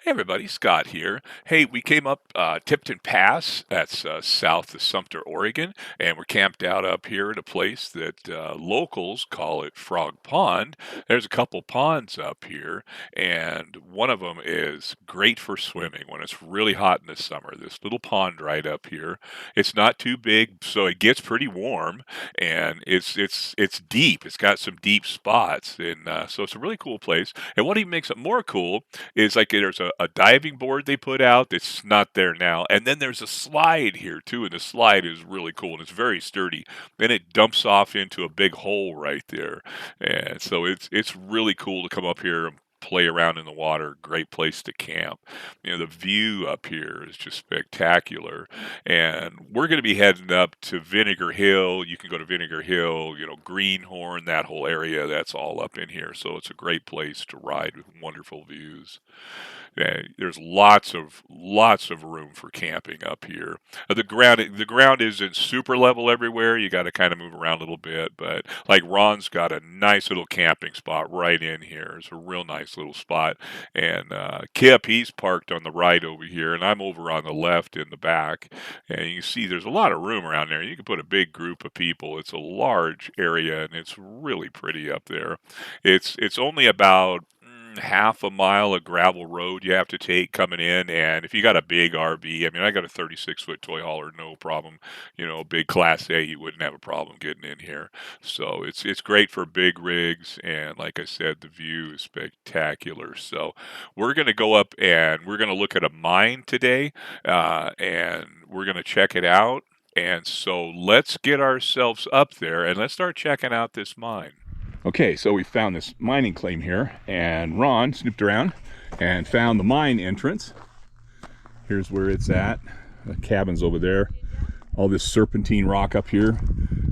Hey everybody, Scott here. Hey, we came up Tipton Pass, that's south of Sumter, Oregon, and we're camped out up here at a place that locals call it Frog Pond. There's a couple ponds up here, and one of them is great for swimming when it's really hot in the summer. This little pond right up here. It's not too big, so it gets pretty warm, and it's deep. It's got some deep spots, and so it's a really cool place. And what even makes it more cool is like there's a diving board they put out that's not there now. And then there's a slide here too, and the slide is really cool and it's very sturdy. And it dumps off into a big hole right there. And so it's really cool to come up here and play around in the water. Great place to camp. You know, the view up here is just spectacular. And we're going to be heading up to Vinegar Hill. You can go to Vinegar Hill, you know, Greenhorn, that whole area. That's all up in here. So it's a great place to ride with wonderful views. There's lots of room for camping up here. The ground isn't super level everywhere. You got to kind of move around a little bit, but like Ron's got a nice little camping spot right in here. It's a real nice little spot. And Kip, he's parked on the right over here, and I'm over on the left in the back. And you see there's a lot of room around there. You can put a big group of people. It's a large area, and it's really pretty up there. It's only about half a mile of gravel road you have to take coming in. And if you got a big RV, I mean, I got a 36-foot toy hauler, no problem. You know, big Class A, you wouldn't have a problem getting in here. So it's great for big rigs. And like I said, the view is spectacular. So we're going to go up and we're going to look at a mine today, and we're going to check it out. And so let's get ourselves up there and let's start checking out this mine. Okay, so we found this mining claim here, and Ron snooped around and found the mine entrance. Here's where it's at. The cabin's over there. All this serpentine rock up here.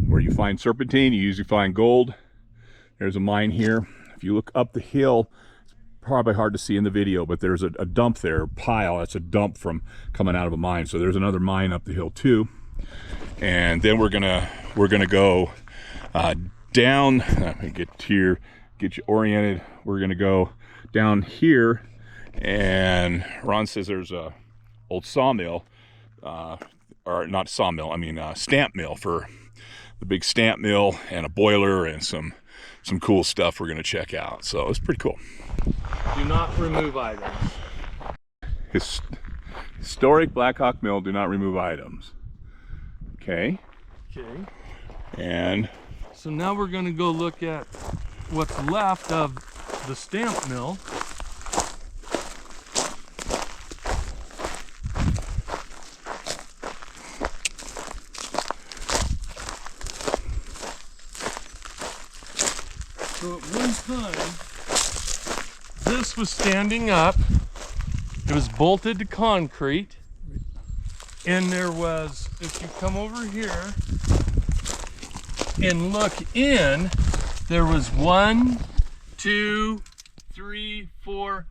Where you find serpentine, you usually find gold. There's a mine here. If you look up the hill, it's probably hard to see in the video, but there's a dump there, pile. That's a dump from coming out of a mine. So there's another mine up the hill too. And then we're gonna go down. Let me get you oriented. We're gonna go down here, and Ron says there's a old sawmill, or not sawmill, I mean stamp mill, for the big stamp mill, and a boiler and some cool stuff we're gonna check out. So it's pretty cool. Do not remove items. Historic Blackhawk mill. Do not remove items. Okay. Okay. And so now we're going to go look at what's left of the stamp mill. So at one time, this was standing up. It was bolted to concrete. And there was, if you come over here and look in, there was 1, 2, 3, 4,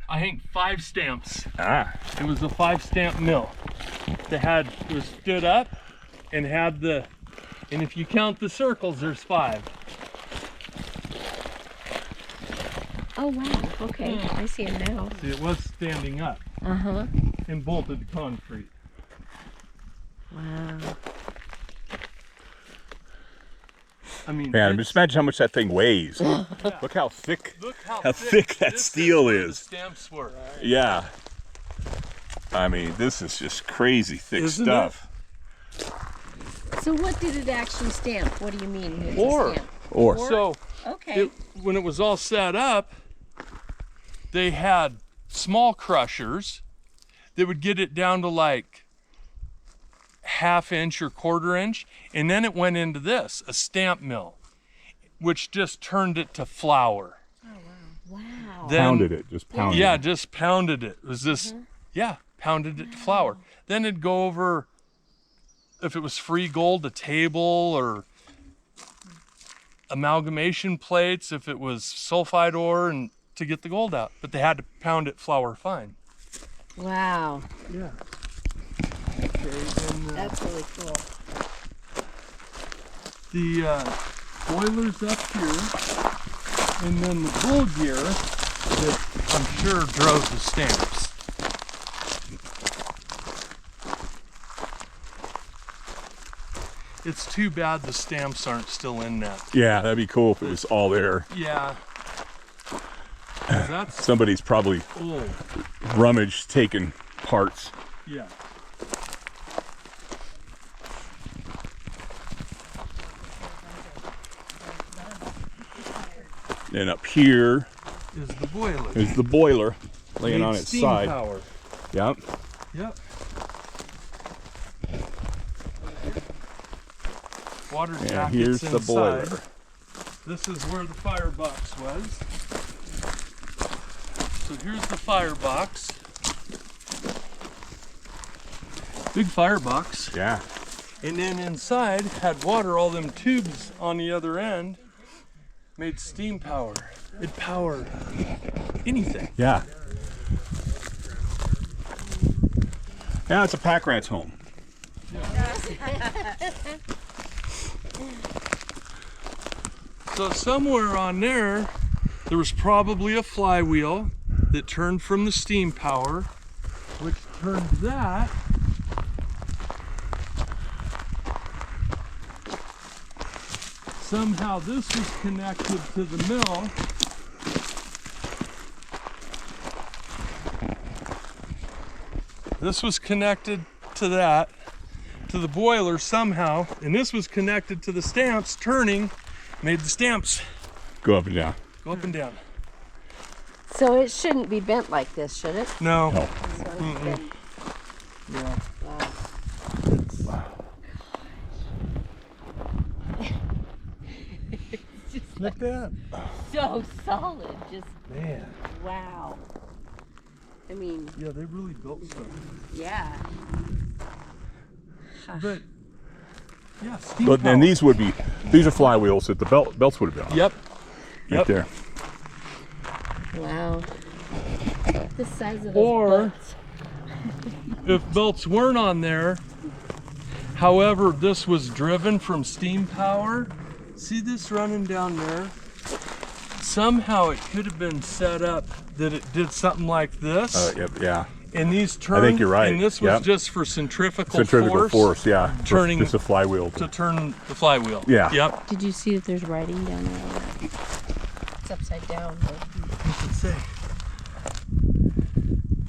I think 5 stamps. It was a 5-stamp mill. It was stood up and had and if you count the circles, there's 5. Oh wow, okay, I see it now. See, it was standing up. And bolted to concrete. Wow. I mean, man, just imagine how much that thing weighs. Look how thick, that steel is. The stamps were. Yeah. I mean, this is just crazy thick Isn't stuff. So what did it actually stamp? What do you mean? It's a Ore. stamp? Or So Okay. when it was all set up, they had small crushers that would get it down to like 1/2 inch or 1/4 inch, and then it went into this, a stamp mill, which just turned it to flour. Oh wow. Wow. Then, pounded it, just pounded Yeah, it. just pounded it. It was this, pounded it to flour. Then it'd go over, if it was free gold, a table, or amalgamation plates, if it was sulfide ore, and to get the gold out. But they had to pound it flour fine. Wow. Yeah. Okay, and That's really cool. the boiler's up here, and then the bull gear that I'm sure drove the stamps. It's too bad the stamps aren't still in that. Yeah, that'd be cool if it was all there. Yeah. 'Cause that's Somebody's probably old. rummaged, taking parts. Yeah. And up here Is the boiler. is the boiler laying Made on its steam side. power. Yep. Yep. Water And jackets here's the inside. boiler. This is where the firebox was. So here's the firebox. Big firebox. Yeah. And then inside had water, all them tubes on the other end made steam power. It powered anything. Yeah. Now it's a pack rat's home. So somewhere on there was probably a flywheel that turned from the steam power, which turned that. Somehow this was connected to the mill. This was connected to that, to the boiler somehow, and this was connected to the stamps turning, made the stamps Go up and down. go up and down. So it shouldn't be bent like this, should it? No. No. Yeah. Look at that. So solid, just Man. wow. I mean, Yeah, they really built stuff. yeah. But yeah, steam But then power. these are flywheels that the belts would have been on. Yep. Right Yep. there. Wow. The size of those Or- butts. If belts weren't on there, however, this was driven from steam power. See this running down there? Somehow it could have been set up that it did something like this. Yep, yeah. And these turned. think you're right. And this was Yep. just for centrifugal, Centrifugal force, yeah. turning- Just a flywheel. to turn the flywheel. Yeah. Yep. Did you see that there's writing down there? It's upside down. What's it say?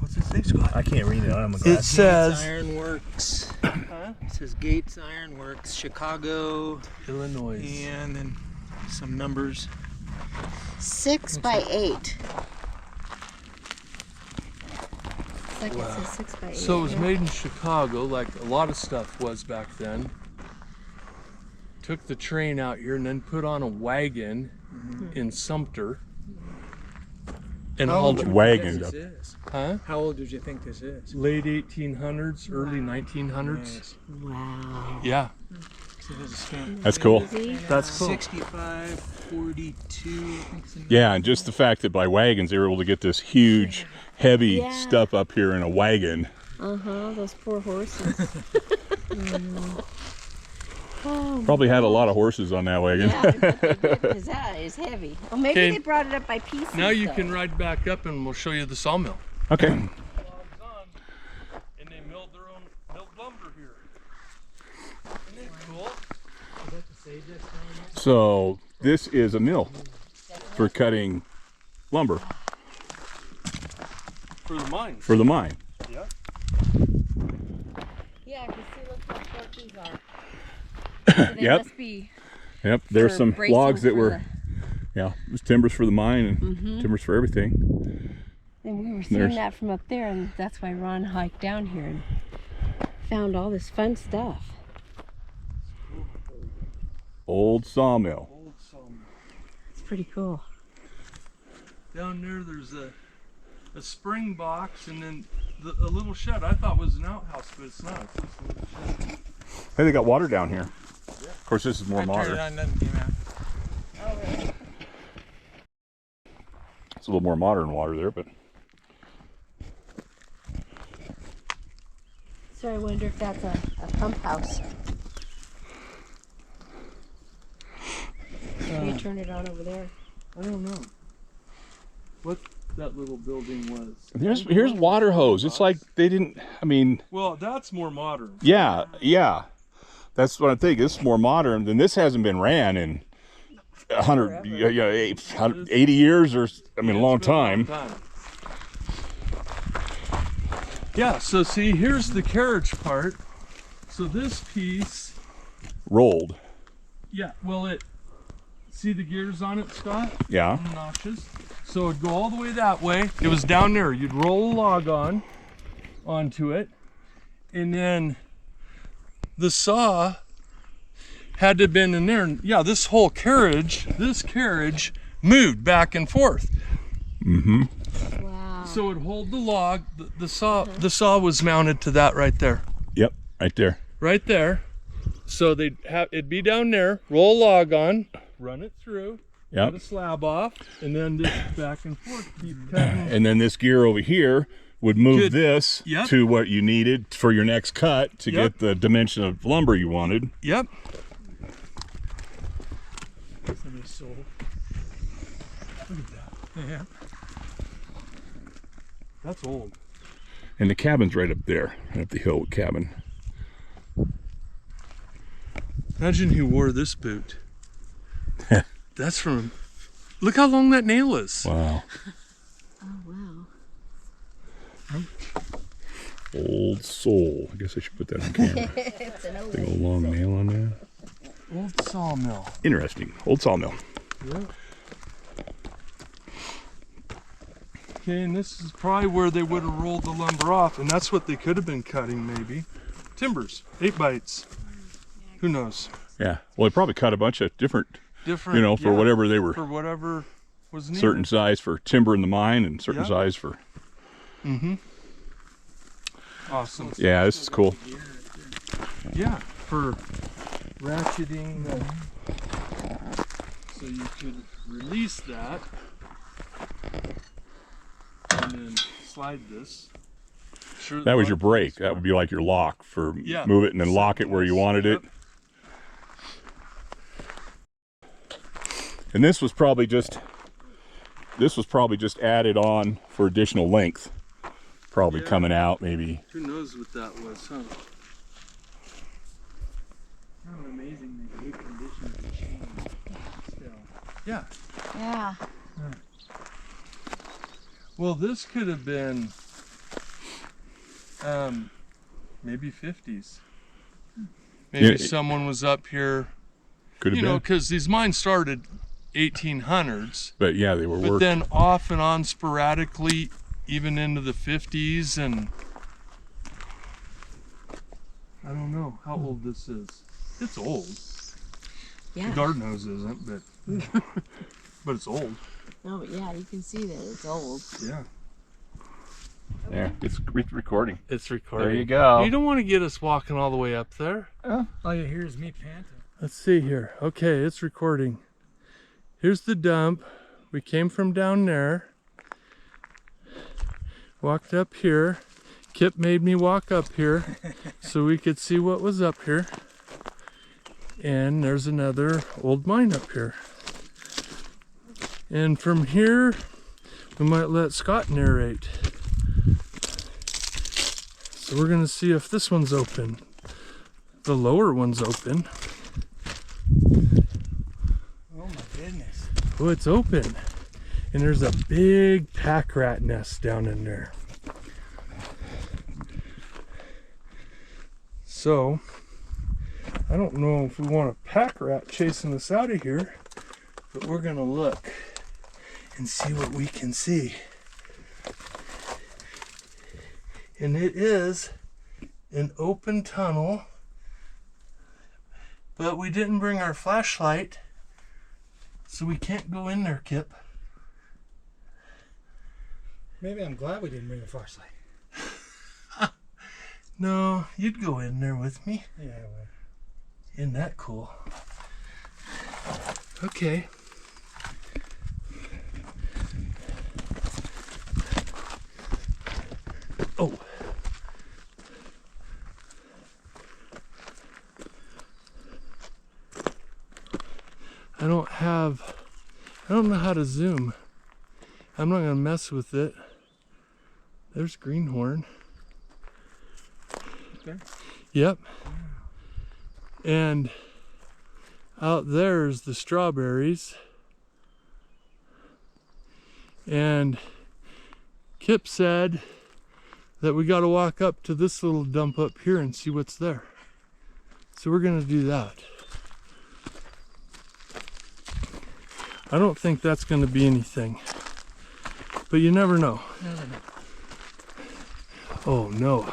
What's it say, Scott? I can't read it. I'm a It says Ironworks. It says Gates Ironworks, Chicago, Illinois. and then some numbers. 6 by 8. It's like it says 6 by 8. So it was yeah. made in Chicago, like a lot of stuff was back then. Took the train out here and then put on a wagon in Sumter and hauled it. Wagon. This is? Huh? How old did you think this is? Late 1800s, early 1900s. Nice. Wow. Yeah, So there's a stamp. That's cool. Easy. that's cool. 65, 42. I think so. Yeah, and just the fact that by wagons they were able to get this huge, heavy Yeah. stuff up here in a wagon. Uh-huh, those poor horses. Oh, Probably had a lot of horses on that wagon. yeah, because that is heavy. Oh, maybe Okay. they brought it up by pieces. Now you though. can ride back up and we'll show you the sawmill. Okay. Logs on, and they milled their own milled lumber here. Isn't that cool? So this is a mill for cutting lumber For the mines. for the mine. Yeah. Yeah, because see, look how short these are. So they Yep. must be Yep, there's for some bracing logs that for were, yeah, there's timbers for the mine and timbers for everything. And we were seeing There's- that from up there, and that's why Ron hiked down here and found all this fun stuff. Old sawmill. Old sawmill. It's pretty cool. Down there, there's a spring box and then a little shed. I thought was an outhouse, but it's not. It's just a little shed. Hey, they got water down here. Of course, this is more I turned it modern. on, nothing came out. It's a little more modern water there, but So I wonder if that's a pump house. You turn it on over there. I don't know. What that little building was. Here's water hose. It's like they didn't. I mean, Well, that's more modern. yeah, yeah. That's what I think. This is more modern than this. Hasn't been ran in 100, 80 years, or I mean, a long time. Yeah. So see, here's the carriage part. So this piece. Rolled. Yeah. Well, see the gears on it, Scott? Yeah. And the notches. So it'd go all the way that way. It was down there. You'd roll a log onto it, and then the saw had to have been in there. And yeah, this carriage moved back and forth. Mm-hmm. Wow. So it'd hold the log. The saw was mounted to that right there. Yep, right there. Right there. So it'd be down there. Roll a log on, run it through. Yep. Cut a slab off, and then just back and forth, keep cutting. And then this gear over here would move this Yep. to what you needed for your next cut to Yep. get the dimension of lumber you wanted. Yep. Somebody sold. Look at that. Yeah. That's old. And the cabin's right up there, right up the hill cabin. Imagine who wore this boot. That's from. Look how long that nail is. Wow. Oh, wow. Old soul. I guess I should put that on camera. It's an old Big old long nail on there. Old sawmill. Interesting. Old sawmill. Yeah. Okay, and this is probably where they would have rolled the lumber off, and that's what they could have been cutting, maybe. Timbers, 8x. Who knows? Yeah. Well, they probably cut a bunch of different, Different. for yeah, whatever they were. For whatever was needed. Certain size for timber in the mine and certain Yeah. size for. Mm-hmm. Awesome. Yeah, this is cool. Yeah, for ratcheting. So you could release that and then slide this. Sure, That was your brake. That would be like your lock for Yeah. move it and then lock it where you wanted it. Yep. And this was probably just added on for additional length. Probably Yeah. coming out maybe. Who knows what that was, huh? Kind of amazing the good condition of the chain still. Yeah. Yeah. Well, this could have been maybe 50s. Maybe Yeah, someone was up here, Could have you been. know, because these mines started 1800s, But yeah, they were but working. then off and on sporadically, even into the 50s, and I don't know how old this is. It's old. The Yeah. garden hose isn't, but but it's old. No, but yeah, you can see that it's old. Yeah. There, it's recording. It's recording. There you go. You don't want to get us walking all the way up there. All you hear is me panting. Let's see here. Okay, it's recording. Here's the dump. We came from down there. Walked up here. Kip made me walk up here so we could see what was up here. And there's another old mine up here. And from here, we might let Scott narrate. So we're gonna see if this one's open. The lower one's open. Oh my goodness. Oh, it's open. And there's a big pack rat nest down in there. So, I don't know if we want a pack rat chasing us out of here, but we're gonna look and see what we can see. And it is an open tunnel, but we didn't bring our flashlight, so we can't go in there, Kip. Maybe I'm glad we didn't bring a flashlight. No, you'd go in there with me. Yeah, I would. Isn't that cool? Okay. Oh. I don't know how to zoom. I'm not gonna mess with it. There's greenhorn. Okay. Yep. And out there's the strawberries. And Kip said that we got to walk up to this little dump up here and see what's there. So we're gonna do that. I don't think that's gonna be anything, but you never know. Never know. Oh no,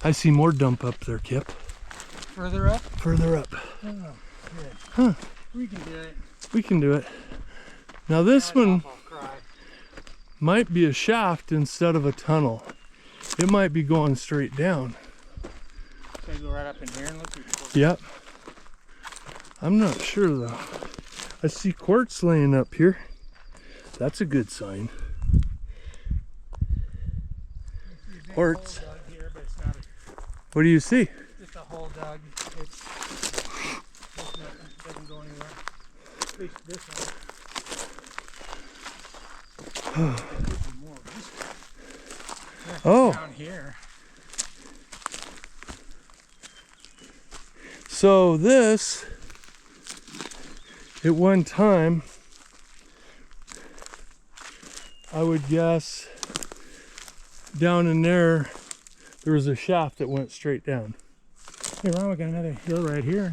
I see more dump up there, Kip. Further up? Further up. Oh, good. Huh, We can do it. we can do it. Now this one I'll cry. might be a shaft instead of a tunnel. It might be going straight down. Can I go right up in here and look? Yep. I'm not sure though. I see quartz laying up here. That's a good sign. Quartz. Hole dug here, but it's not What do you see? just a hole dug. It's nothing. It doesn't go anywhere. At least this one. There could be more of this one. Oh, Down here. so this, at one time, I would guess down in there was a shaft that went straight down. Hey Ron, we got another hill right here.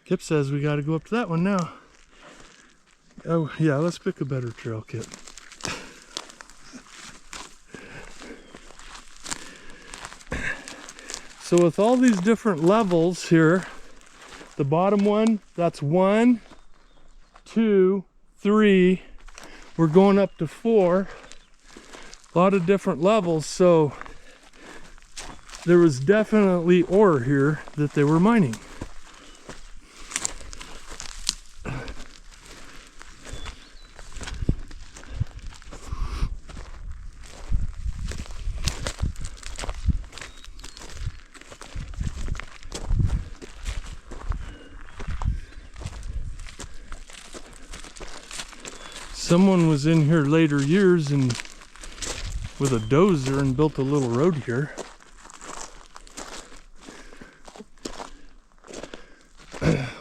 Kip says we got to go up to that one now. Oh yeah, let's pick a better trail, Kip. So with all these different levels here, the bottom one, that's 1, 2, 3. We're going up to 4. A lot of different levels, so there was definitely ore here that they were mining. Someone was in here later years and with a dozer and built a little road here.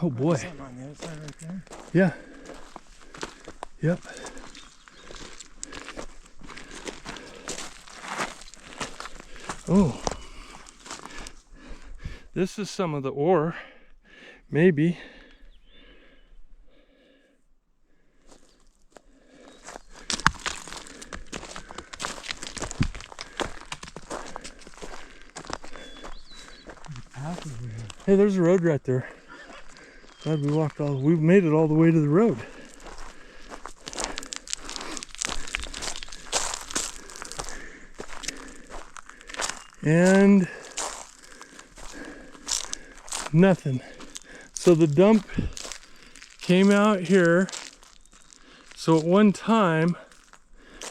Oh boy. Something on the other side right there. Yeah. Yep. Oh. This is some of the ore. Maybe. Hey, there's a road right there. Glad we made it all the way to the road. And nothing. So the dump came out here. So at one time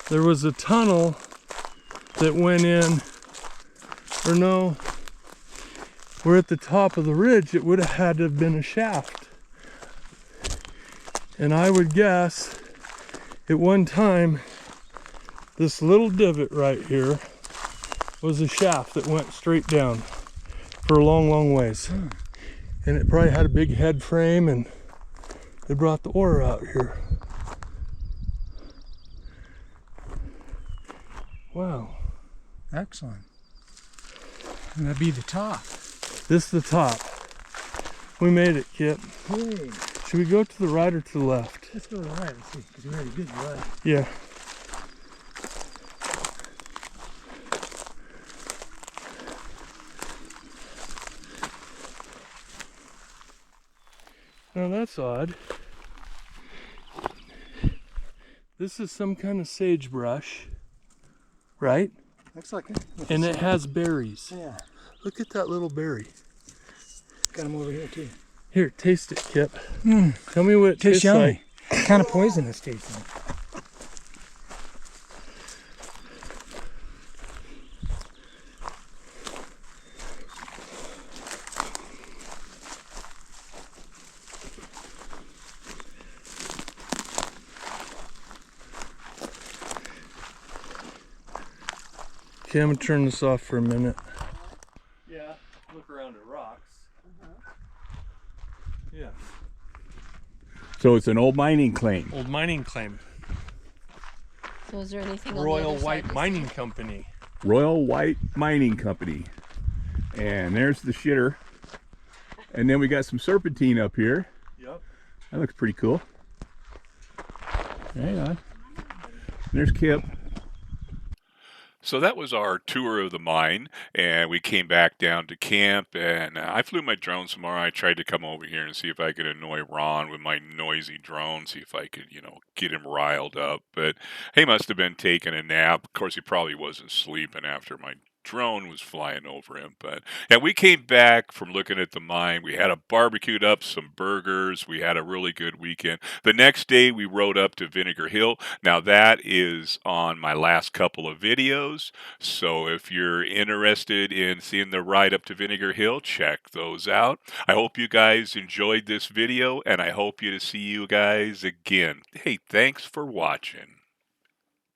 there was a tunnel that went in, or no, we're at the top of the ridge. It would have had to have been a shaft. And I would guess at one time this little divot right here was a shaft that went straight down for a long, long ways. And it probably had a big head frame, and they brought the ore out here. Wow. Excellent. And that'd be the top. This is the top. We made it, Kip. Hey, Should we go to the right or to the left? let's go to the right and see, because we already did the left. Yeah. Now that's odd. This is some kind of sagebrush, right? Looks like it. And it has berries. Yeah. Look at that little berry. Got them over here too. Here, taste it, Kip. Tell me what it tastes Tastes yummy. like. Kind of poisonous tasting. Okay, I'm gonna turn this off for a minute. Yeah, look around at rocks. Yeah, So it's an old mining claim. old mining claim. So is there anything on the Royal other side White to see? Mining Company. Royal White Mining Company. And there's the shitter. And then we got some serpentine up here. Yep. That looks pretty cool. Hang on. There's Kip. So that was our tour of the mine, and we came back down to camp, and I flew my drone some more. I tried to come over here and see if I could annoy Ron with my noisy drone, see if I could, get him riled up. But he must have been taking a nap. Of course, he probably wasn't sleeping after my drone was flying over him. But yeah, we came back from looking at the mine. We had barbecued up some burgers. We had a really good weekend. The next day, we rode up to Vinegar Hill. Now that is on my last couple of videos. So if you're interested in seeing the ride up to Vinegar Hill, check those out. I hope you guys enjoyed this video, and I hope to see you guys again. Hey, thanks for watching.